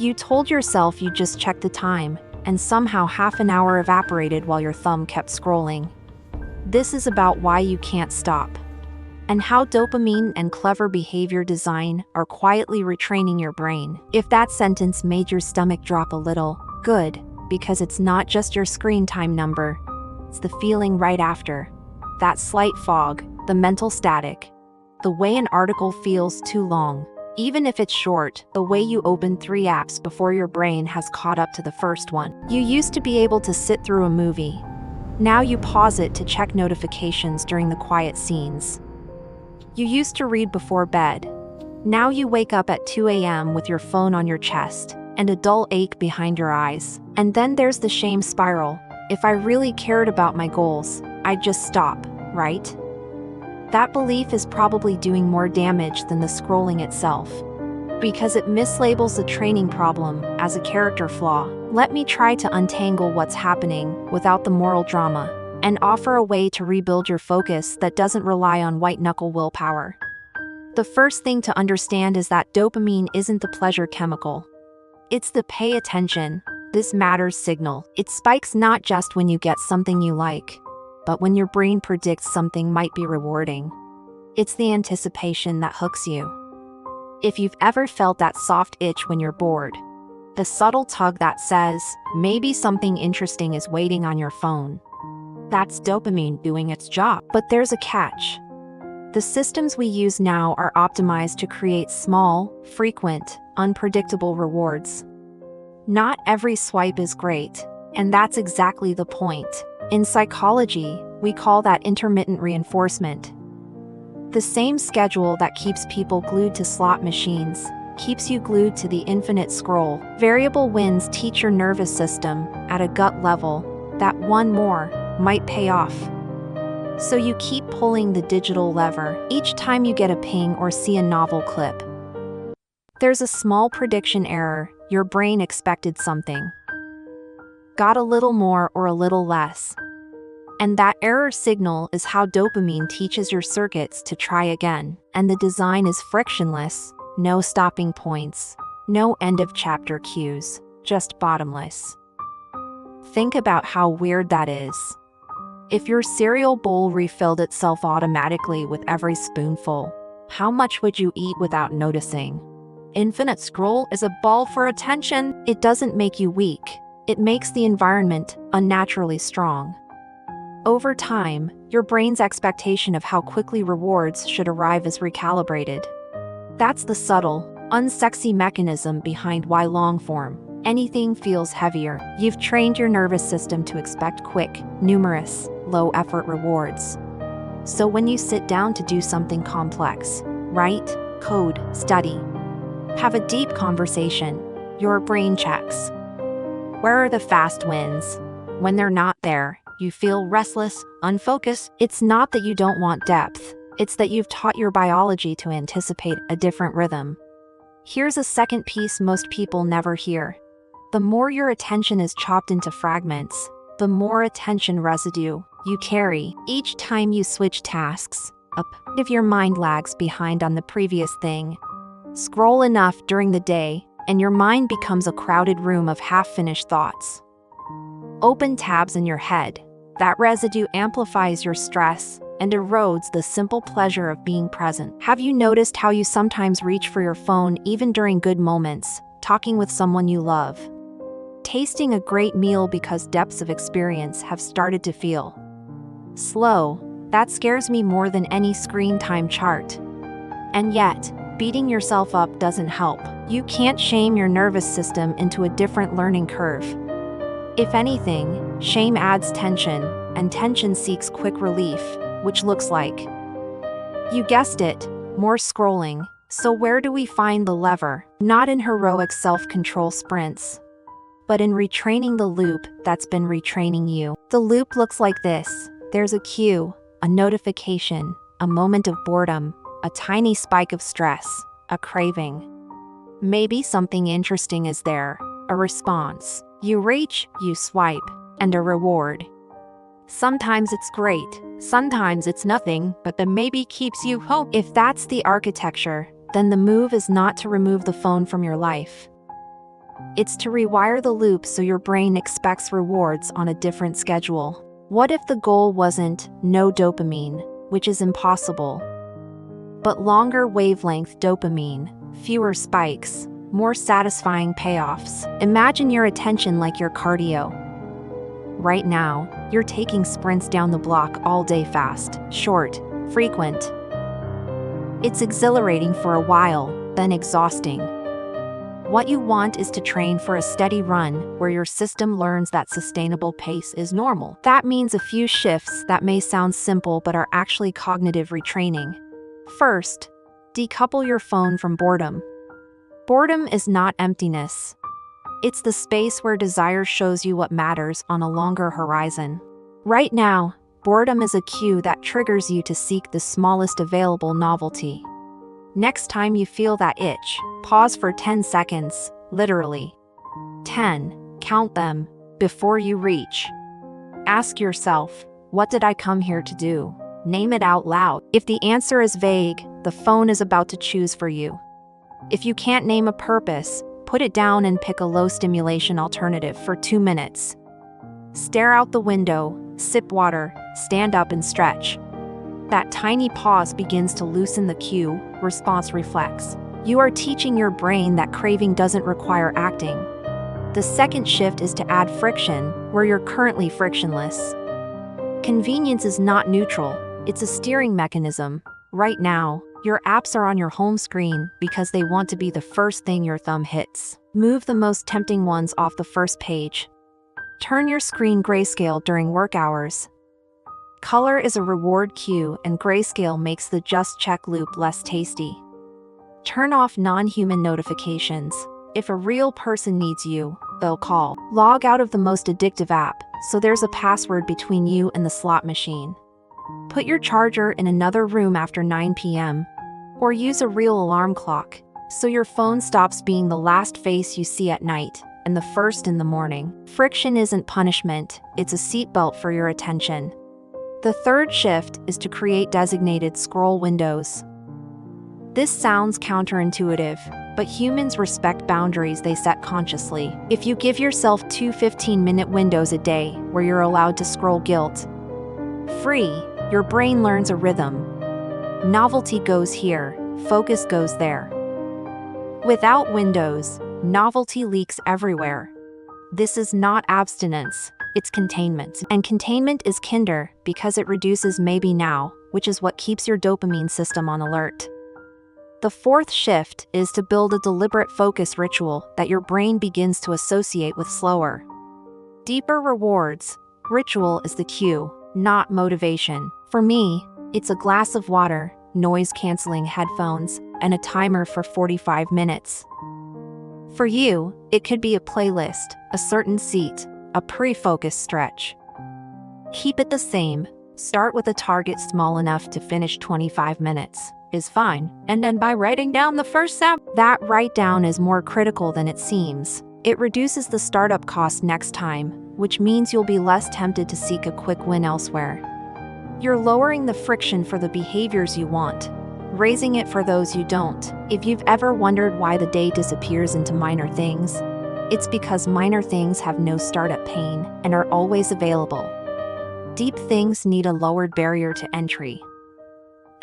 You told yourself you'd just check the time, and somehow half an hour evaporated while your thumb kept scrolling. This is about why you can't stop, and how dopamine and clever behavior design are quietly retraining your brain. If that sentence made your stomach drop a little, good, because it's not just your screen time number. It's the feeling right after. That slight fog, the mental static. The way an article feels too long. Even if it's short, the way you open 3 apps before your brain has caught up to the first one. You used to be able to sit through a movie. Now you pause it to check notifications during the quiet scenes. You used to read before bed. Now you wake up at 2 a.m. with your phone on your chest and a dull ache behind your eyes. And then there's the shame spiral. If I really cared about my goals, I'd just stop, right? That belief is probably doing more damage than the scrolling itself, because it mislabels the training problem as a character flaw. Let me try to untangle what's happening without the moral drama, and offer a way to rebuild your focus that doesn't rely on white-knuckle willpower. The first thing to understand is that dopamine isn't the pleasure chemical. It's the pay attention, this matters signal. It spikes not just when you get something you like, but when your brain predicts something might be rewarding. It's the anticipation that hooks you. If you've ever felt that soft itch when you're bored, the subtle tug that says, maybe something interesting is waiting on your phone, that's dopamine doing its job. But there's a catch. The systems we use now are optimized to create small, frequent, unpredictable rewards. Not every swipe is great, and that's exactly the point. In psychology, we call that intermittent reinforcement. The same schedule that keeps people glued to slot machines keeps you glued to the infinite scroll. Variable wins teach your nervous system, at a gut level, that one more might pay off. So you keep pulling the digital lever each time you get a ping or see a novel clip. There's a small prediction error. Your brain expected something, got a little more or a little less. And that error signal is how dopamine teaches your circuits to try again. And the design is frictionless, no stopping points, no end of chapter cues, just bottomless. Think about how weird that is. If your cereal bowl refilled itself automatically with every spoonful, how much would you eat without noticing? Infinite scroll is a ball for attention. It doesn't make you weak. It makes the environment unnaturally strong. Over time, your brain's expectation of how quickly rewards should arrive is recalibrated. That's the subtle, unsexy mechanism behind why long-form anything feels heavier. You've trained your nervous system to expect quick, numerous, low-effort rewards. So when you sit down to do something complex, write, code, study, have a deep conversation, your brain checks. Where are the fast wins? When they're not there, you feel restless, unfocused. It's not that you don't want depth. It's that you've taught your biology to anticipate a different rhythm. Here's a second piece most people never hear. The more your attention is chopped into fragments, the more attention residue you carry. Each time you switch tasks, a part of your mind lags behind on the previous thing. Scroll enough during the day, and your mind becomes a crowded room of half-finished thoughts. Open tabs in your head. That residue amplifies your stress and erodes the simple pleasure of being present. Have you noticed how you sometimes reach for your phone even during good moments, talking with someone you love, tasting a great meal because depths of experience have started to feel slow? That scares me more than any screen time chart. And yet, beating yourself up doesn't help. You can't shame your nervous system into a different learning curve. If anything, shame adds tension, and tension seeks quick relief, which looks like, you guessed it, more scrolling. So where do we find the lever? Not in heroic self-control sprints, but in retraining the loop that's been retraining you. The loop looks like this. There's a cue, a notification, a moment of boredom, a tiny spike of stress, a craving. Maybe something interesting is there, a response. You reach, you swipe, and a reward. Sometimes it's great, sometimes it's nothing, but the maybe keeps you hope. If that's the architecture, then the move is not to remove the phone from your life. It's to rewire the loop so your brain expects rewards on a different schedule. What if the goal wasn't no dopamine, which is impossible, but longer wavelength dopamine, fewer spikes, more satisfying payoffs? Imagine your attention like your cardio. Right now, you're taking sprints down the block all day fast, short, frequent. It's exhilarating for a while, then exhausting. What you want is to train for a steady run where your system learns that sustainable pace is normal. That means a few shifts that may sound simple but are actually cognitive retraining. First, decouple your phone from boredom. Boredom is not emptiness. It's the space where desire shows you what matters on a longer horizon. Right now, boredom is a cue that triggers you to seek the smallest available novelty. Next time you feel that itch, pause for 10 seconds, literally. 10, count them, before you reach. Ask yourself, what did I come here to do? Name it out loud. If the answer is vague, the phone is about to choose for you. If you can't name a purpose, put it down and pick a low-stimulation alternative for 2 minutes. Stare out the window, sip water, stand up and stretch. That tiny pause begins to loosen the cue, response reflex. You are teaching your brain that craving doesn't require acting. The second shift is to add friction where you're currently frictionless. Convenience is not neutral, it's a steering mechanism. Right now, your apps are on your home screen because they want to be the first thing your thumb hits. Move the most tempting ones off the first page. Turn your screen grayscale during work hours. Color is a reward cue, and grayscale makes the just check loop less tasty. Turn off non-human notifications. If a real person needs you, they'll call. Log out of the most addictive app, so there's a password between you and the slot machine. Put your charger in another room after 9 p.m. Or use a real alarm clock, so your phone stops being the last face you see at night and the first in the morning. Friction isn't punishment, it's a seatbelt for your attention. The third shift is to create designated scroll windows. This sounds counterintuitive, but humans respect boundaries they set consciously. If you give yourself 2 15-minute windows a day where you're allowed to scroll guilt-free, your brain learns a rhythm. Novelty goes here, focus goes there. Without windows, novelty leaks everywhere. This is not abstinence, it's containment. And containment is kinder because it reduces maybe now, which is what keeps your dopamine system on alert. The fourth shift is to build a deliberate focus ritual that your brain begins to associate with slower, deeper rewards. Ritual is the cue, not motivation. For me, it's a glass of water, noise-canceling headphones, and a timer for 45 minutes. For you, it could be a playlist, a certain seat, a pre-focus stretch. Keep it the same. Start with a target small enough to finish 25 minutes. Is fine, and then by writing down the first step. That write down is more critical than it seems. It reduces the startup cost next time, which means you'll be less tempted to seek a quick win elsewhere. You're lowering the friction for the behaviors you want, raising it for those you don't. If you've ever wondered why the day disappears into minor things, it's because minor things have no startup pain and are always available. Deep things need a lowered barrier to entry.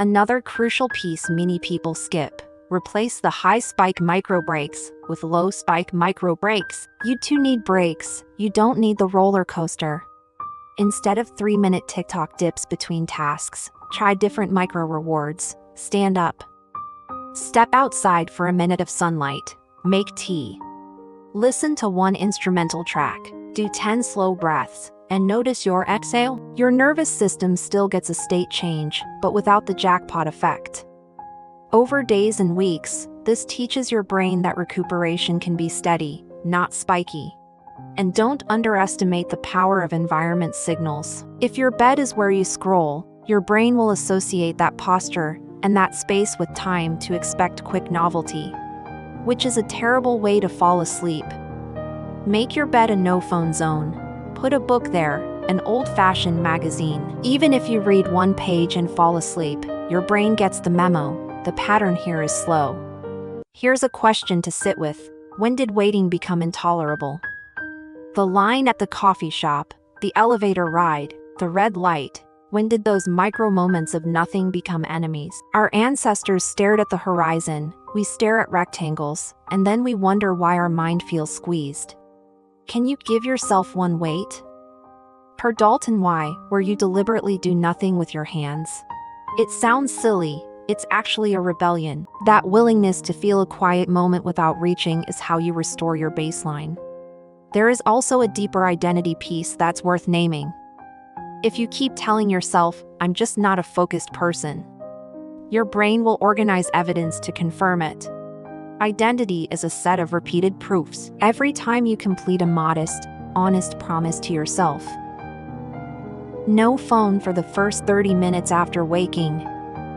Another crucial piece many people skip: replace the high-spike micro breaks with low-spike micro breaks. You too need breaks, you don't need the roller coaster. Instead of 3-minute TikTok dips between tasks, try different micro rewards. Stand up. Step outside for a minute of sunlight. Make tea. Listen to one instrumental track. Do 10 slow breaths. And notice your exhale. Your nervous system still gets a state change, but without the jackpot effect. Over days and weeks, this teaches your brain that recuperation can be steady, not spiky. And don't underestimate the power of environment signals. If your bed is where you scroll, your brain will associate that posture and that space with time to expect quick novelty, which is a terrible way to fall asleep. Make your bed a no-phone zone. Put a book there, an old-fashioned magazine. Even if you read one page and fall asleep, your brain gets the memo. The pattern here is slow. Here's a question to sit with. When did waiting become intolerable? The line at the coffee shop, the elevator ride, the red light. When did those micro moments of nothing become enemies? Our ancestors stared at the horizon, we stare at rectangles, and then we wonder why our mind feels squeezed. Can you give yourself one wait? Per Dalton, why, where you deliberately do nothing with your hands? It sounds silly, it's actually a rebellion. That willingness to feel a quiet moment without reaching is how you restore your baseline. There is also a deeper identity piece that's worth naming. If you keep telling yourself, I'm just not a focused person, your brain will organize evidence to confirm it. Identity is a set of repeated proofs. Every time you complete a modest, honest promise to yourself. No phone for the first 30 minutes after waking.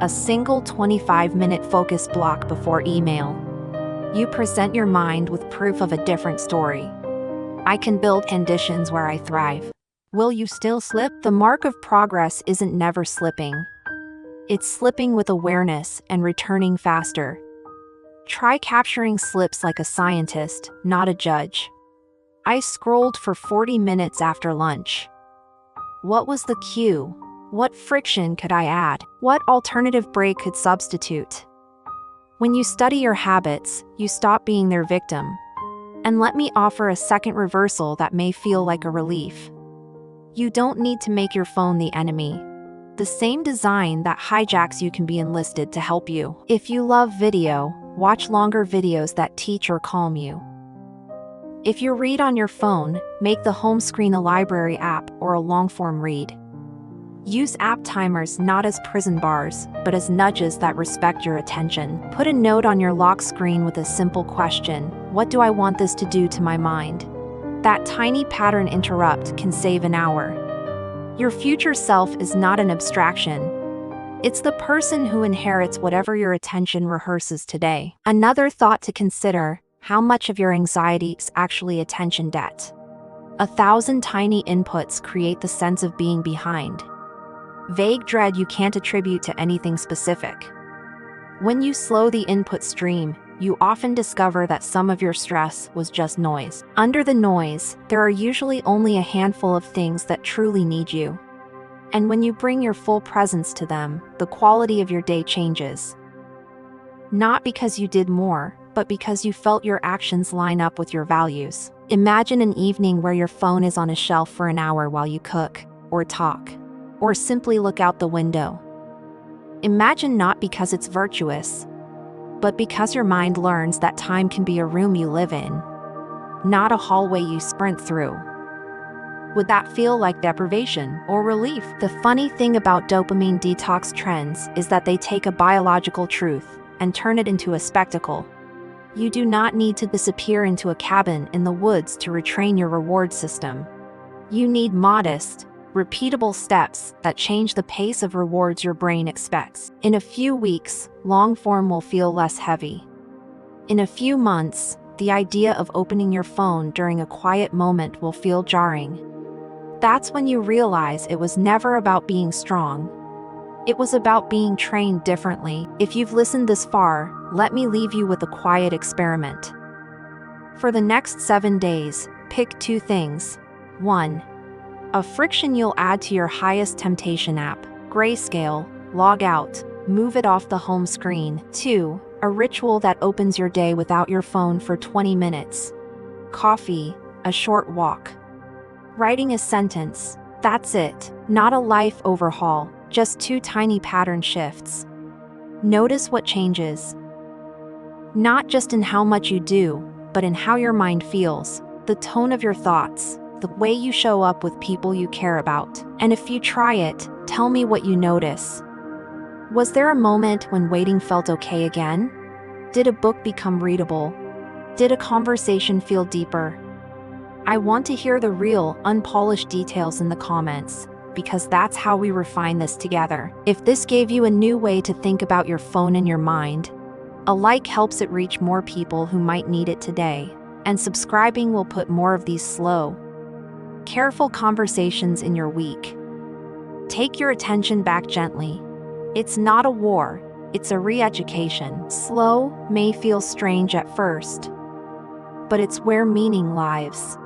A single 25-minute focus block before email. You present your mind with proof of a different story. I can build conditions where I thrive. Will you still slip? The mark of progress isn't never slipping. It's slipping with awareness and returning faster. Try capturing slips like a scientist, not a judge. I scrolled for 40 minutes after lunch. What was the cue? What friction could I add? What alternative break could substitute? When you study your habits, you stop being their victim. And let me offer a second reversal that may feel like a relief. You don't need to make your phone the enemy. The same design that hijacks you can be enlisted to help you. If you love video, watch longer videos that teach or calm you. If you read on your phone, make the home screen a library app or a long-form read. Use app timers not as prison bars, but as nudges that respect your attention. Put a note on your lock screen with a simple question: what do I want this to do to my mind? That tiny pattern interrupt can save an hour. Your future self is not an abstraction. It's the person who inherits whatever your attention rehearses today. Another thought to consider: how much of your anxiety is actually attention debt? 1,000 tiny inputs create the sense of being behind. Vague dread you can't attribute to anything specific. When you slow the input stream, you often discover that some of your stress was just noise. Under the noise, there are usually only a handful of things that truly need you. And when you bring your full presence to them, the quality of your day changes. Not because you did more, but because you felt your actions line up with your values. Imagine an evening where your phone is on a shelf for an hour while you cook, or talk, or simply look out the window. Imagine not because it's virtuous, but because your mind learns that time can be a room you live in, not a hallway you sprint through. Would that feel like deprivation or relief? The funny thing about dopamine detox trends is that they take a biological truth and turn it into a spectacle. You do not need to disappear into a cabin in the woods to retrain your reward system. You need modest, repeatable steps that change the pace of rewards your brain expects. In a few weeks, long form will feel less heavy. In a few months, the idea of opening your phone during a quiet moment will feel jarring. That's when you realize it was never about being strong. It was about being trained differently. If you've listened this far, let me leave you with a quiet experiment. For the next 7 days, pick 2 things. 1. A friction you'll add to your highest temptation app. Grayscale, log out, move it off the home screen. 2. A ritual that opens your day without your phone for 20 minutes. Coffee, a short walk. Writing a sentence. That's it. Not a life overhaul, just 2 tiny pattern shifts. Notice what changes. Not just in how much you do, but in how your mind feels, the tone of your thoughts, the way you show up with people you care about. And if you try it, tell me what you notice. Was there a moment when waiting felt okay again? Did a book become readable? Did a conversation feel deeper? I want to hear the real, unpolished details in the comments, because that's how we refine this together. If this gave you a new way to think about your phone and your mind, a like helps it reach more people who might need it today, and subscribing will put more of these slow, careful conversations in your week. Take your attention back gently. It's not a war, it's a re-education. Slow may feel strange at first, but it's where meaning lives.